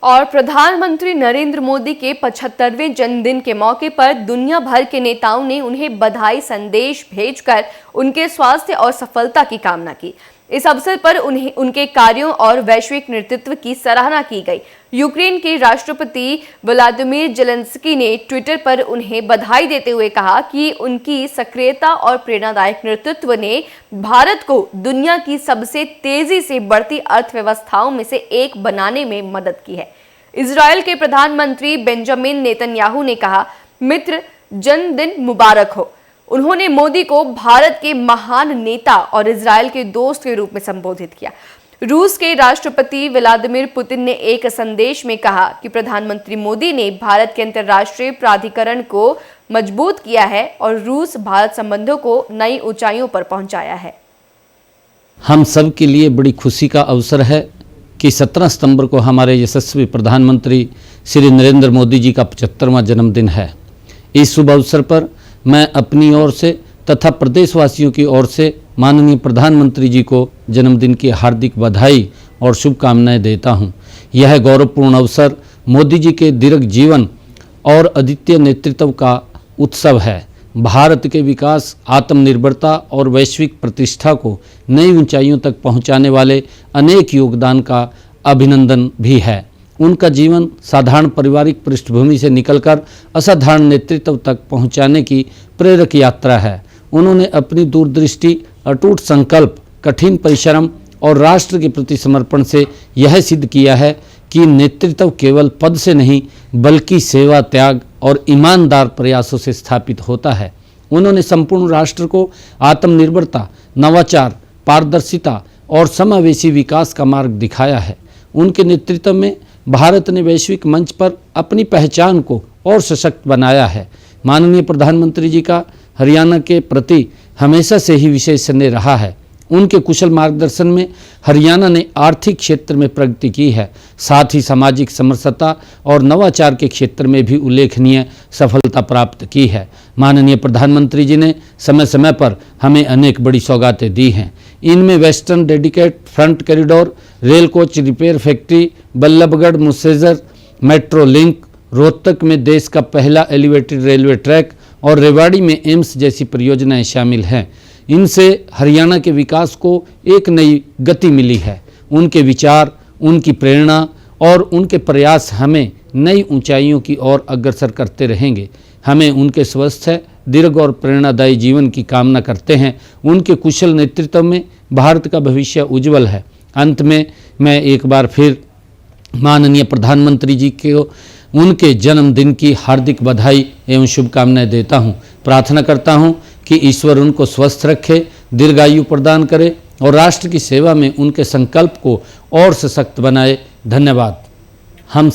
और प्रधानमंत्री नरेंद्र मोदी के 75वें जन्मदिन के मौके पर दुनिया भर के नेताओं ने उन्हें बधाई संदेश भेजकर उनके स्वास्थ्य और सफलता की कामना की। इस अवसर पर उन्हें उनके कार्यों और वैश्विक नेतृत्व की सराहना की गई। यूक्रेन के राष्ट्रपति व्लादिमीर ज़ेलेंस्की ने ट्विटर पर उन्हें बधाई देते हुए कहा कि उनकी सक्रियता और प्रेरणादायक नेतृत्व ने भारत को दुनिया की सबसे तेजी से बढ़ती अर्थव्यवस्थाओं में से एक बनाने में मदद की है। इजरायल के प्रधानमंत्री बेंजामिन नेतन्याहू ने कहा, मित्र, जन्मदिन मुबारक हो। उन्होंने मोदी को भारत के महान नेता और इजरायल के दोस्त के रूप में संबोधित किया। रूस के राष्ट्रपति व्लादिमीर पुतिन ने एक संदेश में कहा कि प्रधानमंत्री मोदी ने भारत के अंतर्राष्ट्रीय प्राधिकरण को मजबूत किया है और रूस भारत संबंधों को नई ऊंचाइयों पर पहुंचाया है। हम सब के लिए बड़ी खुशी का अवसर है कि 17 सितंबर को हमारे यशस्वी प्रधानमंत्री श्री नरेंद्र मोदी जी का 75वां जन्मदिन है। इस शुभ अवसर पर मैं अपनी ओर से तथा प्रदेशवासियों की ओर से माननीय प्रधानमंत्री जी को जन्मदिन की हार्दिक बधाई और शुभकामनाएं देता हूं। यह गौरवपूर्ण अवसर मोदी जी के दीर्घ जीवन और अद्वितीय नेतृत्व का उत्सव है। भारत के विकास, आत्मनिर्भरता और वैश्विक प्रतिष्ठा को नई ऊंचाइयों तक पहुंचाने वाले अनेक योगदान का अभिनंदन भी है। उनका जीवन साधारण पारिवारिक पृष्ठभूमि से निकलकर असाधारण नेतृत्व तक पहुंचाने की प्रेरक यात्रा है। उन्होंने अपनी दूरदृष्टि, अटूट संकल्प, कठिन परिश्रम और राष्ट्र के प्रति समर्पण से यह सिद्ध किया है कि नेतृत्व केवल पद से नहीं बल्कि सेवा, त्याग और ईमानदार प्रयासों से स्थापित होता है। उन्होंने संपूर्ण राष्ट्र को आत्मनिर्भरता, नवाचार, पारदर्शिता और समावेशी विकास का मार्ग दिखाया है। उनके नेतृत्व में भारत ने वैश्विक मंच पर अपनी पहचान को और सशक्त बनाया है। माननीय प्रधानमंत्री जी का हरियाणा के प्रति हमेशा से ही विशेष स्नेह रहा है। उनके कुशल मार्गदर्शन में हरियाणा ने आर्थिक क्षेत्र में प्रगति की है, साथ ही सामाजिक समरसता और नवाचार के क्षेत्र में भी उल्लेखनीय सफलता प्राप्त की है। माननीय प्रधानमंत्री जी ने समय समय पर हमें अनेक बड़ी सौगातें दी हैं। इनमें western dedicate front corridor, rail coach repair factory, Ballabhgarh Mujesar metro link, Rohtak में देश का पहला एलिवेटेड रेलवे ट्रैक और रेवाड़ी में एम्स जैसी परियोजनाएं शामिल हैं। इनसे हरियाणा के विकास को एक नई गति मिली है। उनके विचार, उनकी प्रेरणा और उनके प्रयास हमें नई ऊंचाइयों की ओर अग्रसर करते रहेंगे। हमें उनके स्वस्थ, दीर्घ और प्रेरणादायी जीवन की कामना करते हैं। उनके कुशल नेतृत्व में भारत का भविष्य उज्जवल है। अंत में मैं एक बार फिर माननीय प्रधानमंत्री जी को उनके जन्मदिन की हार्दिक बधाई एवं शुभकामनाएं देता हूं। प्रार्थना करता हूं कि ईश्वर उनको स्वस्थ रखे, दीर्घायु प्रदान करे और राष्ट्र की सेवा में उनके संकल्प को और सशक्त बनाए। धन्यवाद। हम